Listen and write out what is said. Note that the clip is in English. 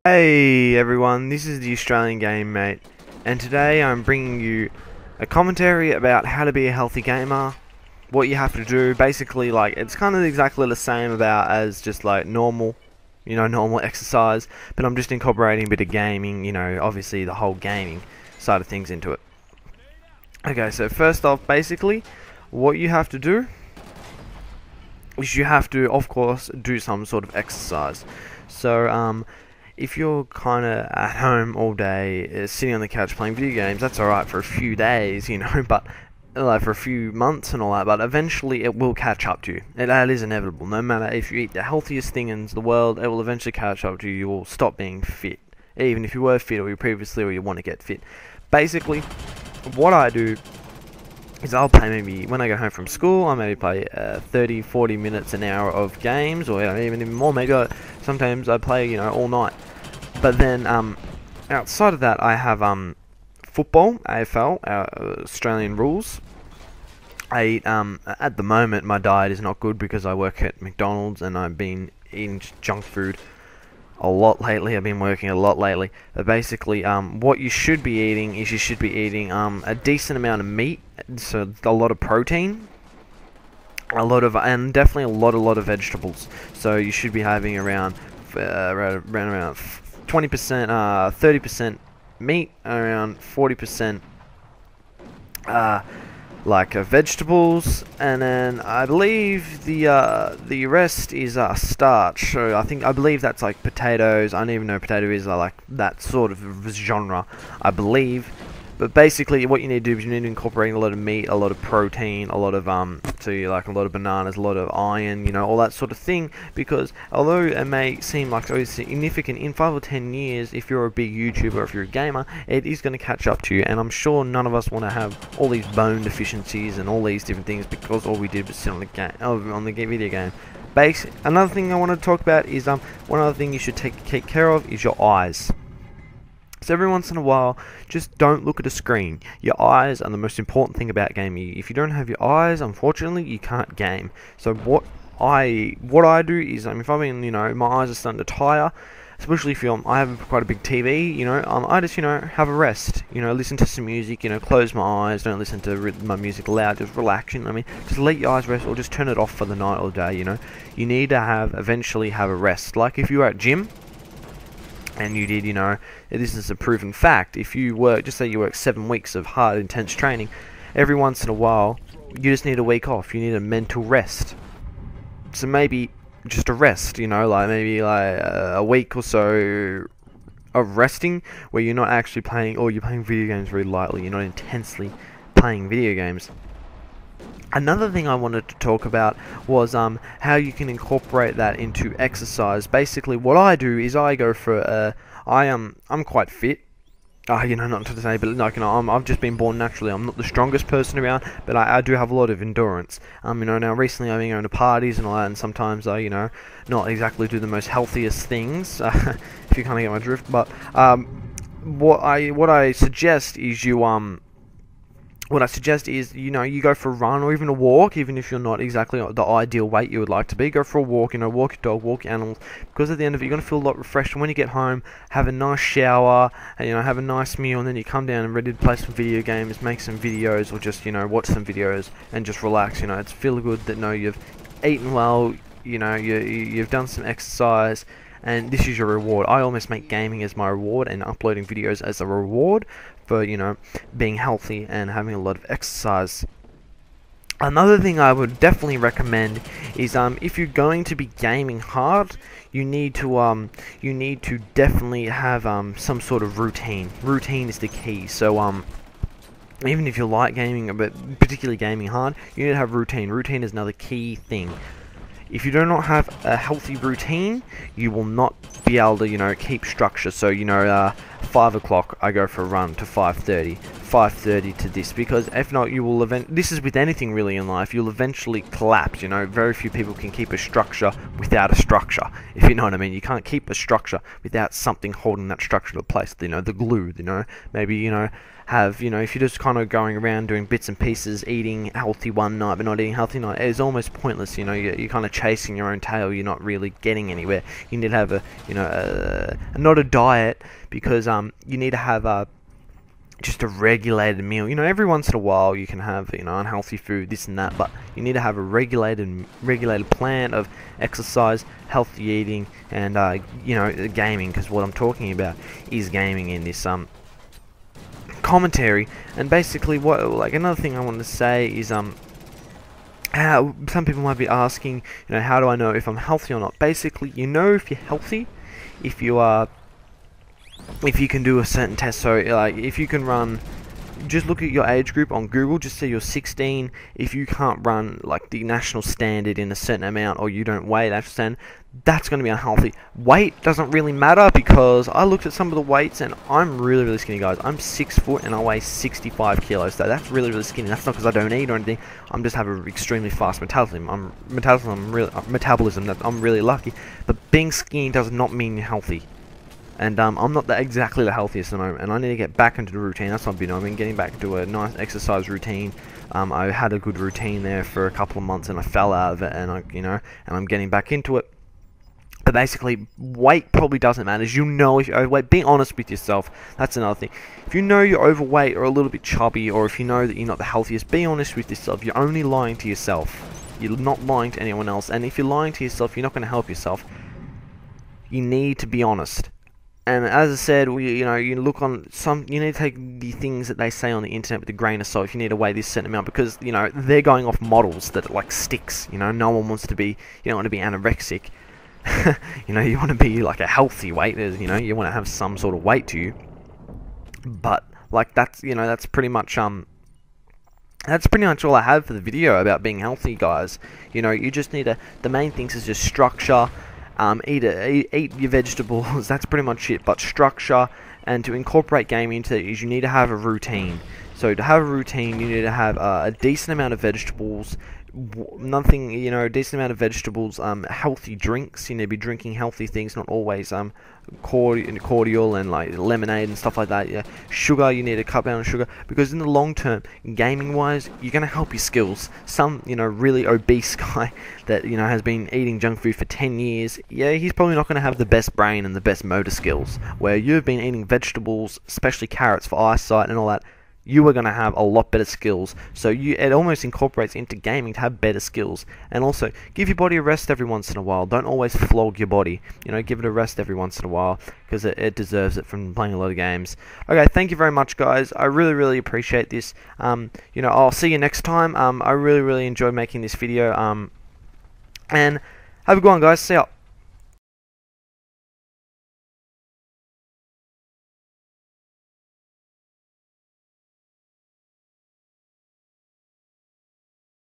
Hey everyone, this is the Australian Game Mate, and today I'm bringing you a commentary about how to be a healthy gamer, what you have to do. Basically, like, it's kind of exactly the same about as just like normal, normal exercise, but I'm just incorporating a bit of gaming, obviously the whole gaming side of things into it. Okay, so first off, basically, what you have to do is you have to, of course, do some sort of exercise. So, if you're kind of at home all day, sitting on the couch playing video games, that's alright for a few days, but like for a few months and all that, but eventually it will catch up to you. That is inevitable. No matter if you eat the healthiest thing in the world, it will eventually catch up to you. You will stop being fit, even if you were fit or you previously or you want to get fit. Basically, what I do is I'll play, maybe when I go home from school, I maybe play 30, 40 minutes, an hour of games, or even more. Maybe sometimes I play, all night. But then, outside of that, I have football, AFL, Australian rules. I eat, at the moment, my diet is not good because I work at McDonald's and I've been eating junk food a lot lately. I've been working a lot lately. But basically, what you should be eating is you should be eating a decent amount of meat, so a lot of protein, and definitely a lot of vegetables. So you should be having around 20%, 30% meat, around 40% vegetables, and then I believe the rest is starch. So I believe that's like potatoes. I don't even know potato is like that sort of genre, I believe. But basically, what you need to do is you need to incorporate a lot of meat, a lot of protein, a lot of so you like a lot of bananas, a lot of iron, all that sort of thing. Because although it may seem like so significant, in 5 or 10 years, if you're a big YouTuber, if you're a gamer, it is going to catch up to you. And I'm sure none of us want to have all these bone deficiencies and all these different things because all we did was sit on the video game. Another thing I want to talk about is one other thing you should take care of is your eyes. So every once in a while, just don't look at a screen. Your eyes are the most important thing about gaming. If you don't have your eyes, unfortunately, you can't game. So what I do is, if I'm in, my eyes are starting to tire, especially if I have quite a big TV, I just, have a rest, listen to some music, close my eyes, don't listen to my music loud, just relax, just let your eyes rest, or just turn it off for the night or day, You need to eventually have a rest. Like if you were at gym, and you did, this is a proven fact, if you work, just say you work 7 weeks of hard, intense training, every once in a while, you just need a week off, you need a mental rest. So maybe just a rest, like maybe like a week or so of resting, where you're not actually playing, or you're playing video games very lightly, you're not intensely playing video games. Another thing I wanted to talk about was how you can incorporate that into exercise. Basically, what I do is I go for I'm quite fit. Not to say, but like, I've just been born naturally. I'm not the strongest person around, but I do have a lot of endurance. Now recently I've been going to parties and all that, and sometimes I, not exactly do the most healthiest things, if you kind of get my drift. But what I suggest is you go for a run or even a walk, even if you're not exactly the ideal weight you would like to be. Go for a walk, walk your dog, walk your animals, because at the end of it, you're going to feel a lot refreshed. And when you get home, have a nice shower, and, have a nice meal, and then you come down and ready to play some video games, make some videos, or just, watch some videos and just relax. It's feel good that, you've eaten well, you've done some exercise, and this is your reward. I almost make gaming as my reward and uploading videos as a reward for, being healthy and having a lot of exercise. Another thing I would definitely recommend is if you're going to be gaming hard, you need to definitely have some sort of routine. Routine is the key. So even if you like gaming, but particularly gaming hard, you need to have routine. Routine is another key thing. If you do not have a healthy routine, you will not be able to, keep structure. So, 5 o'clock, I go for a run to 5:30, 5:30 to this, because if not, you will this is with anything really in life, you'll eventually collapse. Very few people can keep a structure without a structure, if you know what I mean. You can't keep a structure without something holding that structure to place, the glue, maybe, have, you know, if you're just kind of going around doing bits and pieces, eating healthy one night but not eating healthy night, it's almost pointless. You know, you're kind of chasing your own tail. You're not really getting anywhere. You need to have a, you know, not a diet, because you need to have just a regulated meal. You know, every once in a while you can have, you know, unhealthy food, this and that, but you need to have a regulated plan of exercise, healthy eating, and you know, gaming, because what I'm talking about is gaming in this commentary. And basically, what, like, another thing I want to say is how some people might be asking, you know, how do I know if I'm healthy or not? Basically, you know if you're healthy if you are, if you can do a certain test. So like, if you can run, just look at your age group on Google, just say you're 16. If you can't run like the national standard in a certain amount, or you don't weigh that standard, that's going to be unhealthy. Weight doesn't really matter, because I looked at some of the weights and I'm really skinny, guys. I'm 6 foot and I weigh 65 kilos, so that's really skinny. That's not because I don't eat or anything. I'm just have an extremely fast metabolism. I'm really lucky. But being skinny does not mean you're healthy. And I'm not exactly the healthiest at the moment, and I need to get back into the routine. That's what I've been doing. I've been getting back into a nice exercise routine. I had a good routine there for a couple of months, and I fell out of it, and I'm getting back into it. But basically, weight probably doesn't matter. You know if you're overweight. Be honest with yourself. That's another thing. If you know you're overweight or a little bit chubby, or if you know that you're not the healthiest, be honest with yourself. You're only lying to yourself. You're not lying to anyone else. And if you're lying to yourself, you're not going to help yourself. You need to be honest. And as I said, you look on you need to take the things that they say on the internet with a grain of salt. If you need to weigh this certain amount, because, you know, they're going off models that are like sticks. You know, no one wants to be, you don't want to be anorexic. You know, you want to be like a healthy weight. You know, you want to have some sort of weight to you. But like, that's, you know, that's pretty much all I have for the video about being healthy, guys. You know, you just need to, the main things is just structure. Eat your vegetables. That's pretty much it. But structure, and to incorporate gaming into it, is you need to have a routine. So to have a routine, you need to have a decent amount of vegetables. Decent amount of vegetables. Healthy drinks. You need to be drinking healthy things, not always cordial and like lemonade and stuff like that. Yeah, sugar. You need to cut down on sugar, because in the long term, gaming wise, you're gonna help your skills. Some, you know, really obese guy that, you know, has been eating junk food for 10 years. Yeah, he's probably not gonna have the best brain and the best motor skills. Where you've been eating vegetables, especially carrots for eyesight and all that, you are going to have a lot better skills. So it almost incorporates into gaming to have better skills. And also, give your body a rest every once in a while. Don't always flog your body. You know, give it a rest every once in a while, because it deserves it from playing a lot of games. Okay, thank you very much, guys. I really appreciate this. You know, I'll see you next time. I really enjoyed making this video. And have a good one, guys. See ya.